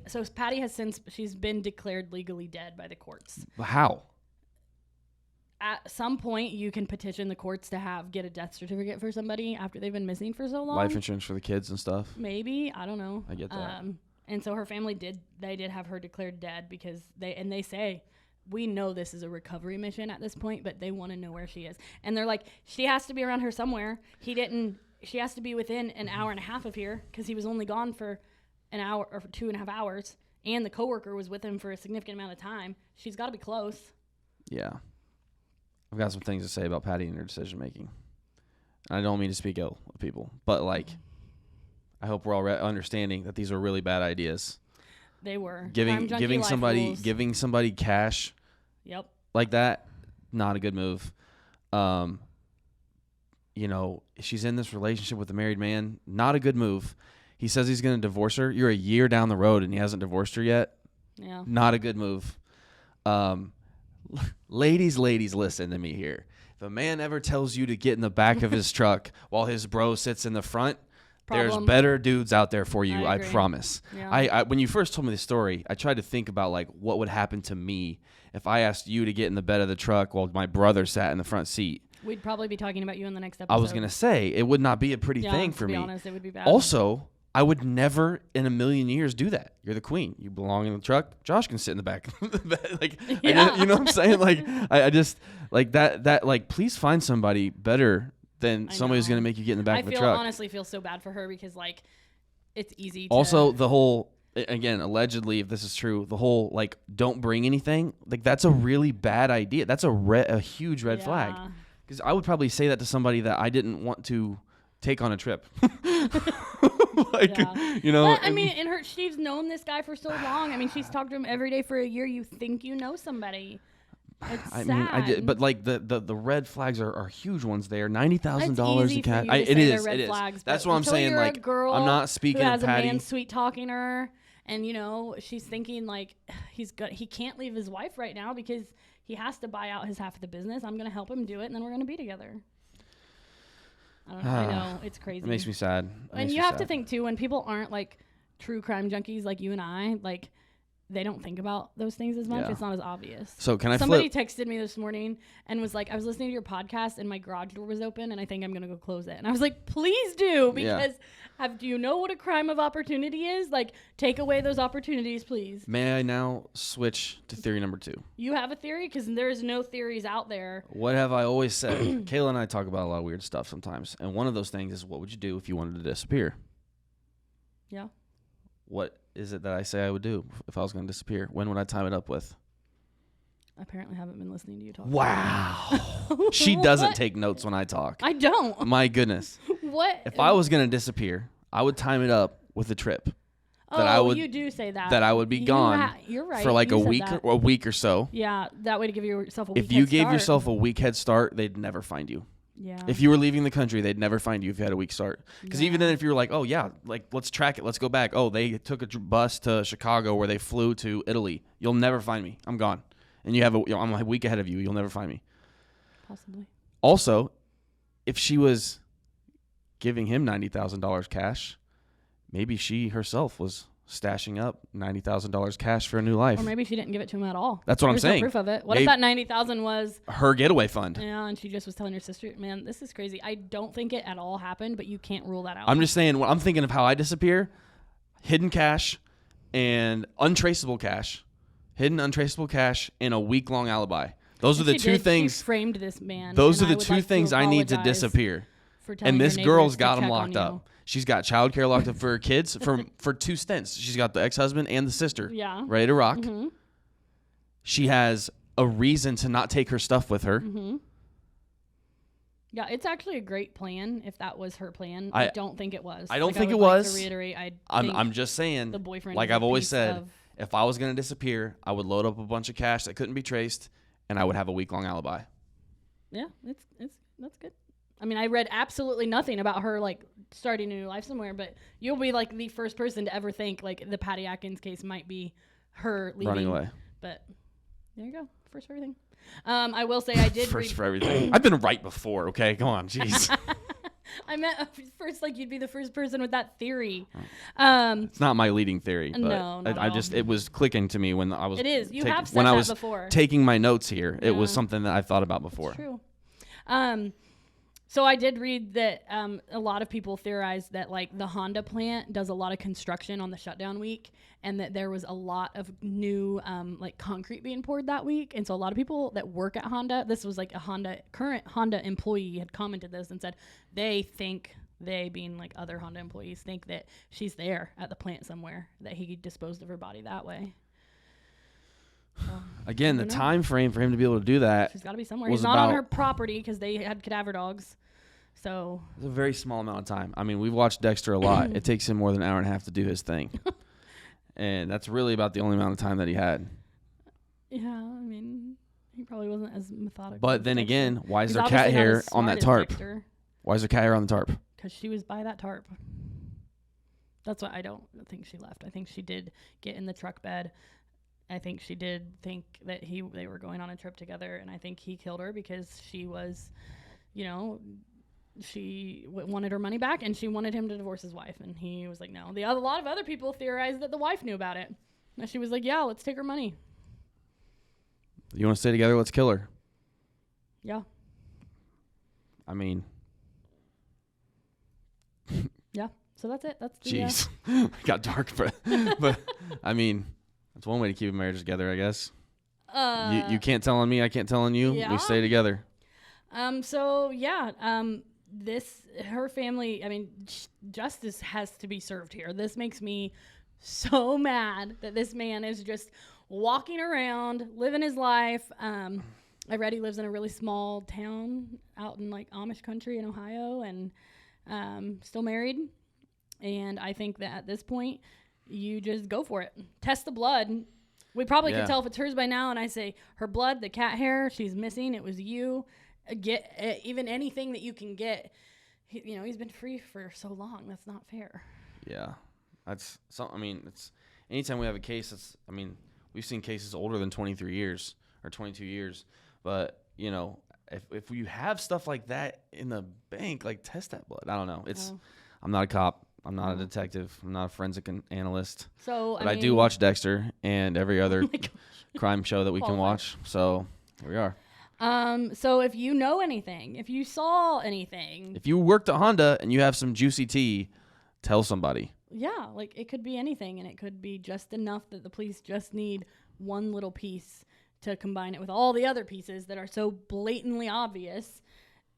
so Patti has she's been declared legally dead by the courts. How? At some point, you can petition the courts to get a death certificate for somebody after they've been missing for so long. Life insurance for the kids and stuff? Maybe, I don't know. I get that. And so her family did have her declared dead because they say, we know this is a recovery mission at this point, but they want to know where she is. And they're like, she has to be around here somewhere. She has to be within an hour and a half of here because he was only gone for an hour or 2.5 hours. And the coworker was with him for a significant amount of time. She's got to be close. Yeah. I've got some things to say about Patti and her decision making. I don't mean to speak ill of people, but, like, I hope we're all understanding that these are really bad ideas. They were. Giving somebody cash. Yep. Like that, not a good move. You know, she's in this relationship with a married man, not a good move. He says he's going to divorce her. You're a year down the road and he hasn't divorced her yet. Yeah. Not a good move. Ladies, listen to me here. If a man ever tells you to get in the back of his truck while his bro sits in the front, there's better dudes out there for you, I promise. Yeah. I when you first told me the story, I tried to think about, like, what would happen to me if I asked you to get in the bed of the truck while my brother sat in the front seat. We'd probably be talking about you in the next episode. I was going to say, it would not be a pretty thing for me. To be honest, it would be bad. Also, I would never in a million years do that. You're the queen. You belong in the truck. Josh can sit in the back. Like, yeah. You know what I'm saying? Like, I just, like, that, like, please find somebody better than somebody who's going to make you get in the back of the truck. I honestly feel so bad for her because, like, it's easy to... Also, the whole, again, allegedly, if this is true, the whole, like, don't bring anything, like, that's a really bad idea. That's a huge red flag. Because I would probably say that to somebody that I didn't want to take on a trip. Like, you know. But, I mean, she's known this guy for so long. I mean, she's talked to him every day for a year. You think you know somebody. It's sad. Mean, I did, but, like, the red flags are huge ones there. $90,000 in cash. It is. Flags, that's what I'm saying. Like, I'm not speaking of Patti. A man sweet talking her, and, you know, she's thinking, like, he can't leave his wife right now because he has to buy out his half of the business. I'm going to help him do it, and then we're going to be together. I don't know. I know. It's crazy. It makes me sad. And you have to think, too, when people aren't, like, true crime junkies like you and I, like, they don't think about those things as much. Yeah. It's not as obvious. So can I Somebody flip? texted me this morning and was like, I was listening to your podcast and my garage door was open and I think I'm going to go close it. And I was like, please do, because do you know what a crime of opportunity is? Like, take away those opportunities, please. May I now switch to theory number 2? You have a theory? Because there's no theories out there. What have I always said? Kayla and I talk about a lot of weird stuff sometimes. And one of those things is, what would you do if you wanted to disappear? Yeah. What is it that I say I would do if I was going to disappear? When would I time it up with? I apparently haven't been listening to you talk. Wow. She doesn't take notes when I talk. I don't. My goodness. What? If I was going to disappear, I would time it up with a trip. You do say that. That I would be gone you're right. for like You a said week that. or so. Yeah, that way to give yourself a week If you head gave start. yourself a week head start, they'd never find you. Yeah. If you were leaving the country, they'd never find you if you had a week start. Because even Yeah. then, if you were like, oh, yeah, like, let's track it. Let's go back. Oh, they took a bus to Chicago where they flew to Italy. You'll never find me. I'm gone. And I'm a week ahead of you. You'll never find me. Possibly. Also, if she was giving him $90,000 cash, maybe she herself was stashing up $90,000 cash for a new life. Or maybe she didn't give it to him at all. That's what I'm There's saying. No proof of it. What Maybe if that $90,000 was her getaway fund? Yeah, and she just was telling her sister, man, this is crazy. I don't think it at all happened, but you can't rule that out. I'm just saying, I'm thinking of how I disappear: hidden cash and untraceable cash. Hidden untraceable cash and a week-long alibi. Those are the two things. She framed this man. Those are and the would two like things I need to apologize disappear. for telling And this your girl's neighbors got to them check locked on up. She's got childcare locked up for her kids for 2 stints. She's got the ex-husband and the sister Yeah. ready to rock. Mm-hmm. She has a reason to not take her stuff with her. Mm-hmm. Yeah, it's actually a great plan if that was her plan. I don't think it was. I don't think I it would like was. to reiterate, I'm just saying, the boyfriend like is a I've always piece said, of- if I was going to disappear, I would load up a bunch of cash that couldn't be traced, and I would have a week-long alibi. Yeah, that's good. I mean, I read absolutely nothing about her like starting a new life somewhere, but you'll be like the first person to ever think like the Patti Atkins case might be her leaving. Running away. But there you go. First for everything. I will say I did First read. for everything. I've been right before, okay? Come on, jeez. I meant first, like you'd be the first person with that theory. It's not my leading theory, but No, it was clicking to me when I was. It is. You have said when I that was before. taking my notes here. It was Yeah. something that I thought about before. It's true. So I did read that a lot of people theorize that like the Honda plant does a lot of construction on the shutdown week, and that there was a lot of new like concrete being poured that week. And so a lot of people that work at Honda, this was like a current Honda employee had commented this and said they being like other Honda employees think that she's there at the plant somewhere, that he disposed of her body that way. Again, the time frame for him to be able to do that. She's got to be somewhere. was He's not on about- her property because they had cadaver dogs. So It's a very small amount of time. I mean, we've watched Dexter a lot. It takes him more than an hour and a half to do his thing. And that's really about the only amount of time that he had. yeah, I mean, he probably wasn't as methodical. But then again, why is He's there obviously cat not hair as on smart that as tarp? Dexter, Why is there cat hair on the tarp? 'cause she was by that tarp. That's why I don't think she left. I think she did get in the truck bed. I think she did think that they were going on a trip together, and I think he killed her because she was, she wanted her money back, and she wanted him to divorce his wife, and he was like, no. A lot of other people theorized that the wife knew about it. And she was like, yeah, let's take her money. You want to stay together? Let's kill her. Yeah. I mean, Yeah. So that's it. That's the, jeez, it got dark, but I mean, that's one way to keep a marriage together, I guess. You can't tell on me, I can't tell on you. Yeah. We stay together. So yeah, her family, I mean, justice has to be served here. This makes me so mad that this man is just walking around, living his life. I read he lives in a really small town out in like Amish country in Ohio, and still married. And I think that at this point, you just go for it. Test the blood. We probably could tell if it's hers by now. And I say, her blood, the cat hair, she's missing. It was you. Get even anything that you can get. He's been free for so long. That's not fair. Yeah, that's I mean, it's anytime we have a case. We've seen cases older than 23 years or 22 years. But if you have stuff like that in the bank, like test that blood. I don't know. I'm not a cop. I'm not a detective. I'm not a forensic analyst. So, But I do watch Dexter and every other Oh my gosh. crime show that we can Qualified. watch. So here we are. So if you know anything, if you saw anything, If you worked at Honda and you have some juicy tea, tell somebody. yeah, like it could be anything, and it could be just enough that the police just need one little piece to combine it with all the other pieces that are so blatantly obvious,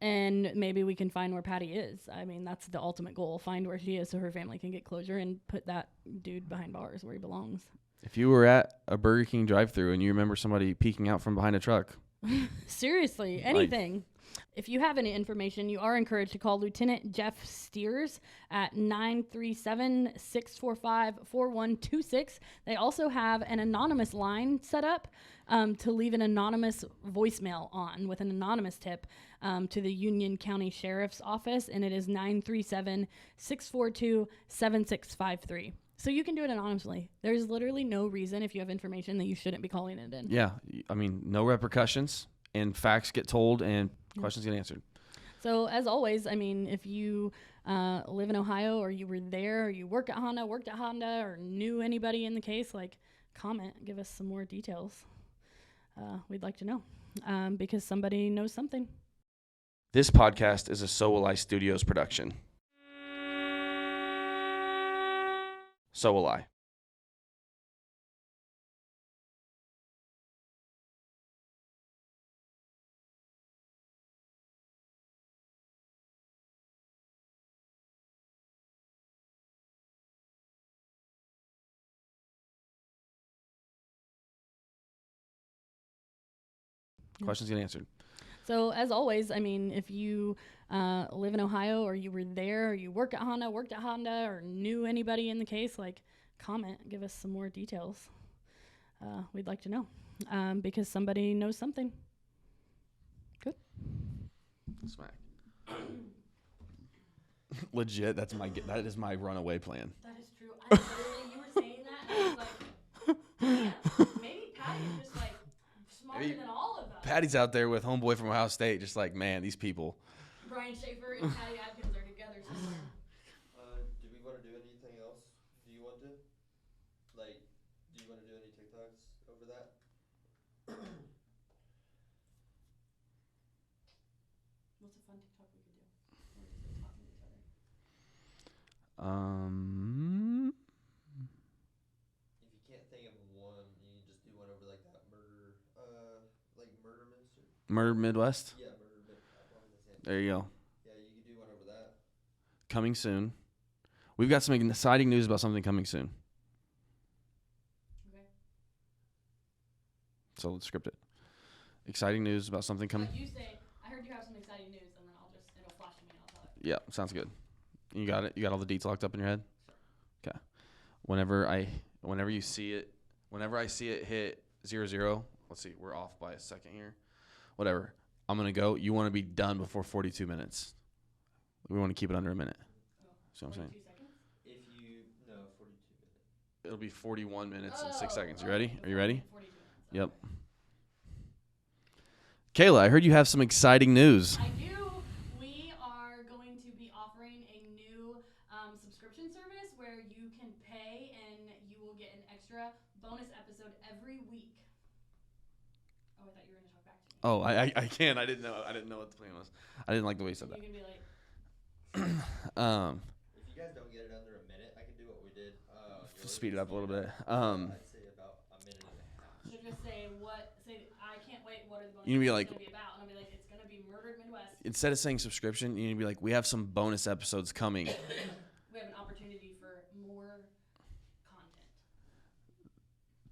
and maybe we can find where Patti is. I mean, that's the ultimate goal, find where she is so her family can get closure and put that dude behind bars where he belongs. If you were at a Burger King drive-thru and you remember somebody peeking out from behind a truck, Seriously, anything. If you have any information, you are encouraged to call Lieutenant Jeff Steers at 937-645-4126. They also have an anonymous line set up to leave an anonymous voicemail on with an anonymous tip to the Union County Sheriff's Office, and it is 937-642-7653. So you can do it anonymously. There's literally no reason if you have information that you shouldn't be calling it in. yeah, I mean, no repercussions, and facts get told and questions get answered. So as always, I mean, if you live in Ohio or you were there or you worked at Honda or knew anybody in the case, like comment, give us some more details. We'd like to know because somebody knows something. This podcast is a So.Will.I.Studos production. So will I. Questions get answered. So as always, I mean, if you live in Ohio or you were there or you worked at Honda or knew anybody in the case, like comment, give us some more details. We'd like to know because somebody knows something. Good. Smack. Legit, that is my runaway plan. That is true. I literally, you were saying that, and I was like, man, maybe Patti is just like smarter than all of us. Patty's out there with homeboy from Ohio State, just like, man, these people. Brian Schaefer and Patti Adkins are together somewhere. Do we want to do anything else? Do you want to? Like, do you want to do any TikToks over that? What's a fun TikTok we could do? We're just like talking to each other. If you can't think of one, you can just do one over like that murder minister. Murder Midwest. Yeah, murder. I wanted to say it. There you go. Yeah, you could do one over that. Coming soon. We've got some exciting news about something coming soon. Okay. So let's script it. Exciting news about something coming. You say, I heard you have some exciting news, and then it'll flash to me and I'll tell it. Yeah, sounds good. You got it? You got all the deets locked up in your head? Okay. Whenever I see it hit 0-0, let's see, we're off by a second here. Whatever. I'm going to go. You want to be done before 42 minutes. We want to keep it under a minute. See what I'm saying? 42 seconds? 42 minutes. It'll be 41 minutes and 6 seconds. You ready? Are you ready? 42 minutes. Yep. Kayla, I heard you have some exciting news. I do. We are going to be offering a new subscription service where you can pay and you will get an extra bonus episode every week. Oh, I thought you were going to talk back to me. Oh, I can't. I didn't know what the plan was. I didn't like the way you said You that. can be like, If you guys don't get it under a minute, I can do what we did. Speed it up a little bit. I'd say about a minute and a half. so just say I can't wait, what are the bonus You can be episodes like- going to be about? And I'll be like, it's going to be Murdered Midwest. Instead of saying subscription, you need to be like, we have some bonus episodes coming. We have an opportunity for more content.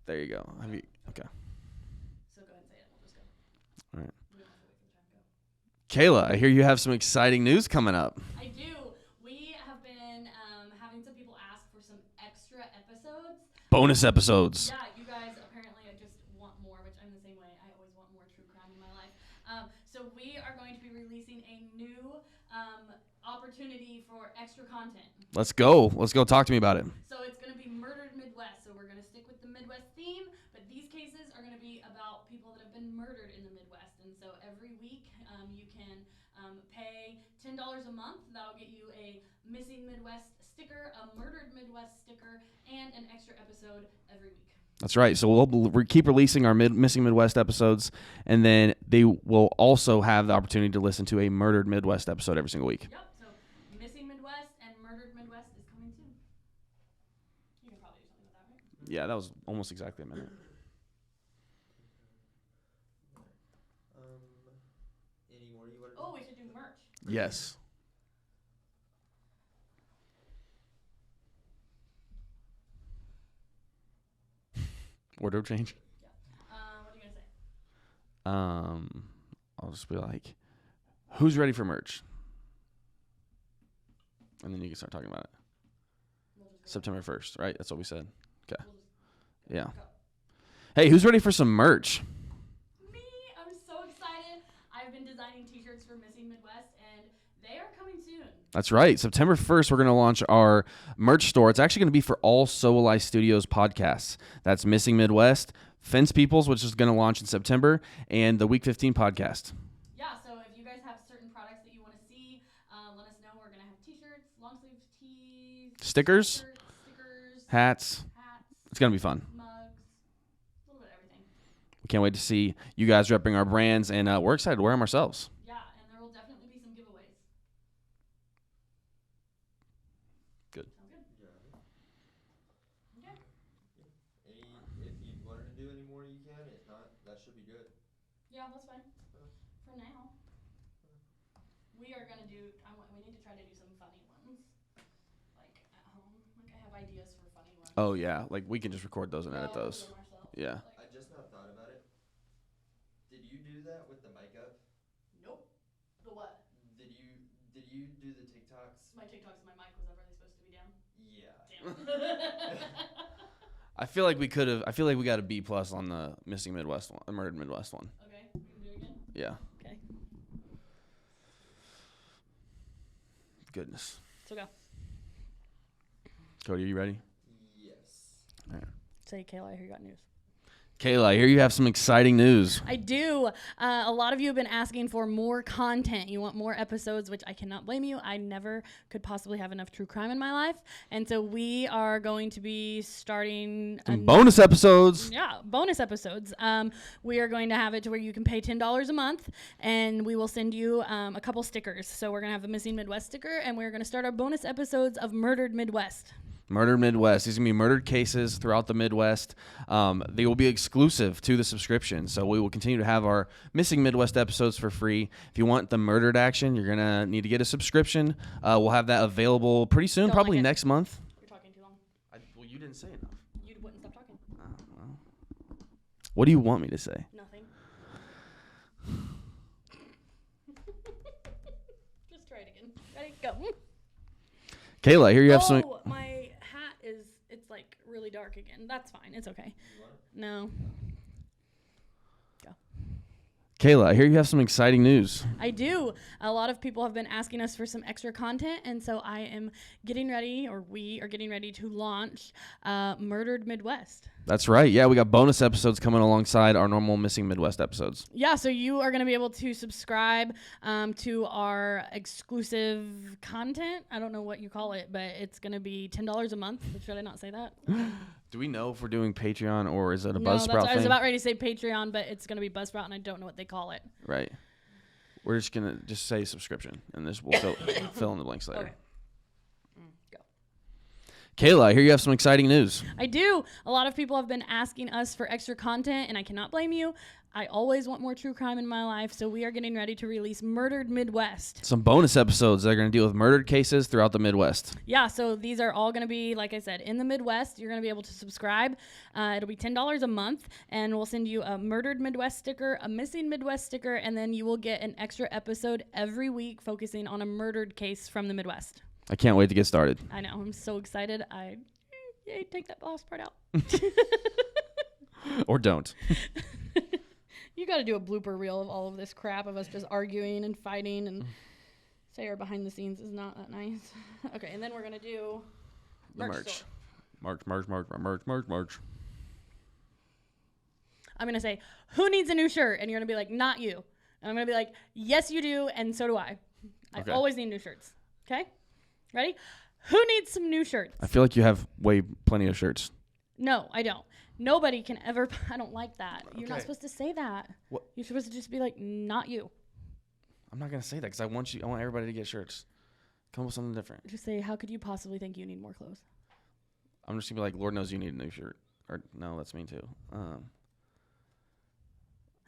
There you go. Okay. So go ahead and say it and we'll just go. All right. We don't have to wait for the time to go. Kayla, I hear you have some exciting news coming up. I do. We have been having some people ask for some extra episodes. Bonus episodes. Yeah, you guys apparently just want more, which I'm the same way. I always want more true crime in my life. So we are going to be releasing a new opportunity for extra content. Let's go. Talk to me about it. So it's going to be Murdered Midwest. So we're going to stick with the Midwest theme, but these cases are going to be about people that have been murdered in the Midwest. And so every week you can pay $10 a month. That'll get you a Missing Midwest sticker. sticker, a Murdered Midwest sticker, and an extra episode every week. That's right. So we'll keep releasing our Missing Midwest episodes, and then they will also have the opportunity to listen to a Murdered Midwest episode every single week. Yep. So Missing Midwest and Murdered Midwest is coming soon. You can probably do something with that, right? Yeah, that was almost exactly a minute. Any more you want to do? Oh, we should do merch. Yes. Wardrobe change. Yeah. What are you gonna say? I'll just be like, who's ready for merch? And then you can start talking about it. We'll just go. September 1st, right? That's what we said. Okay. We'll just Yeah. go. Hey, who's ready for some merch? Me, I'm so excited. I've been designing t-shirts for Missing Midwest, and they are coming soon. That's right. September 1st, we're going to launch our merch store. It's actually going to be for all So.Will.I.Studos podcasts. That's Missing Midwest, Fence Peoples, which is going to launch in September, and the Week 15 podcast. Yeah, so if you guys have certain products that you want to see, let us know. We're going to have t-shirts, long sleeve tees, Stickers, stickers, hats. It's going to be fun. mugs, a little bit of everything. We can't wait to see you guys repping our brands, and we're excited to wear them ourselves. Yeah, and there will definitely be some giveaways. Good. Sounds good. Yeah. Okay. If you wanted to do any more, you can. If not, that should be good. Yeah, that's fine. For now. We are going to do, we need to try to do some funny ones. Like at home. Like I have ideas for funny ones. Oh, yeah. Like, we can just record those and edit We'll those. do them ourselves. Yeah. I just now thought about it. Did you do that with the mic up? Nope. The what? Did you do the TikToks? My TikToks and my mic was ever supposed to be down? Yeah. Damn. I feel like we could have. I feel like we got a B+ on the Missing Midwest one, the Murdered Midwest one. Okay, we can do it again. Yeah. Okay. Goodness. So go. Cody, are you ready? Yes. All right. Say, Kayla, I hear you got news. Kayla, I hear you have some exciting news. I do. A lot of you have been asking for more content. You want more episodes, which I cannot blame you. I never could possibly have enough true crime in my life. And so we are going to be starting Some bonus episodes. Yeah, bonus episodes. We are going to have it to where you can pay $10 a month, and we will send you a couple stickers. So we're going to have a Missing Midwest sticker, and we're going to start our bonus episodes of Murdered Midwest. Murdered Midwest. These are going to be murdered cases throughout the Midwest. They will be exclusive to the subscription. So we will continue to have our Missing Midwest episodes for free. If you want the murdered action, you're going to need to get a subscription. We'll have that available pretty soon, Don't probably like it. next month. You're talking too long. Well, you didn't say enough. You wouldn't stop talking. What do you want me to say? Nothing. Just try it again. Ready? Go. Kayla, I hear you have some. Oh, my hat it's like really dark again. That's fine. It's okay. You want it? No. Kayla, I hear you have some exciting news. I do. A lot of people have been asking us for some extra content, and so I am getting ready, or we are getting ready to launch Murdered Midwest. That's right. Yeah, we got bonus episodes coming alongside our normal Missing Midwest episodes. Yeah, so you are going to be able to subscribe to our exclusive content. I don't know what you call it, but it's going to be $10 a month. Should I not say that? Do we know if we're doing Patreon or is it a No, Buzzsprout I was thing? about ready to say Patreon, but it's going to be Buzzsprout, and I don't know what they call it. Right. We're just going to just say subscription, and this will fill in the blanks later. Okay. Go. Kayla, I hear you have some exciting news. I do. A lot of people have been asking us for extra content, and I cannot blame you. I always want more true crime in my life, so we are getting ready to release Murdered Midwest. Some bonus episodes that are going to deal with murdered cases throughout the Midwest. Yeah, so these are all going to be, like I said, in the Midwest. You're going to be able to subscribe. It'll be $10 a month, and we'll send you a Murdered Midwest sticker, a Missing Midwest sticker, and then you will get an extra episode every week focusing on a murdered case from the Midwest. I can't wait to get started. I know. I'm so excited. Yay, take that last part out. Or don't. You got to do a blooper reel of all of this crap of us just arguing and fighting and say our behind the scenes is not that nice. Okay, and then we're going to do The merch. merch. Store. Merch. I'm going to say, who needs a new shirt? And you're going to be like, not you. And I'm going to be like, yes, you do, and so do I. Okay. I always need new shirts. Okay? Ready? Who needs some new shirts? I feel like you have plenty of shirts. No, I don't. Nobody can ever. I don't like that. You're not Okay. supposed to say that. What? You're supposed to just be like, not you. I'm not gonna say that because I want everybody to get shirts. Come up with something different. Just say, how could you possibly think you need more clothes? I'm just gonna be like, Lord knows you need a new shirt. Or no, that's me too. How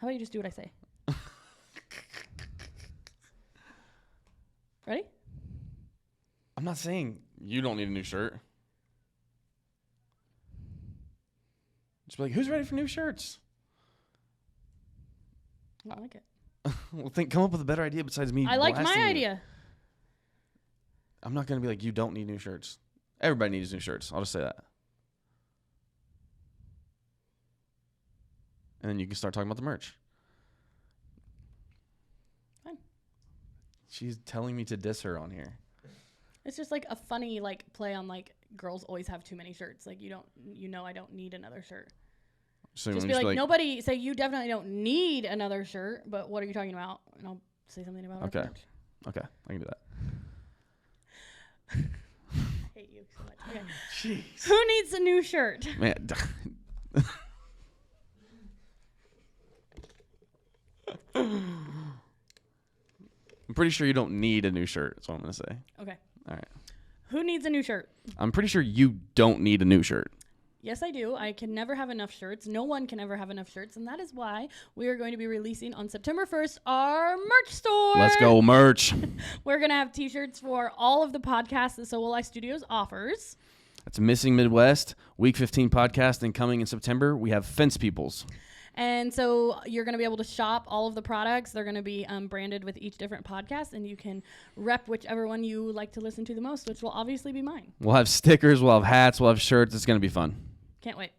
about you just do what I say? Ready? I'm not saying you don't need a new shirt. Just be like, who's ready for new shirts? I like it. Well, come up with a better idea besides me. I liked my blasting you. idea. I'm not gonna be like, you don't need new shirts. Everybody needs new shirts. I'll just say that. And then you can start talking about the merch. Fine. She's telling me to diss her on here. It's just like a funny like play on like girls always have too many shirts. Like I don't need another shirt. So Just be like, nobody say you definitely don't need another shirt, but what are you talking about? And I'll say something about Okay. our merch. Okay, I can do that. I hate you so much. Okay. Jeez. Who needs a new shirt? Man. I'm pretty sure you don't need a new shirt. That's what I'm going to say. Okay. All right. Who needs a new shirt? I'm pretty sure you don't need a new shirt. Yes, I do. I can never have enough shirts. No one can ever have enough shirts. And that is why we are going to be releasing on September 1st our merch store. Let's go, merch. We're going to have t-shirts for all of the podcasts that So.Will.I.Studos offers. That's Missing Midwest, Week 15 podcast. And coming in September, we have Fence Peoples. And so you're going to be able to shop all of the products. They're going to be branded with each different podcast, and you can rep whichever one you like to listen to the most, which will obviously be mine. We'll have stickers. We'll have hats. We'll have shirts. It's going to be fun. Can't wait.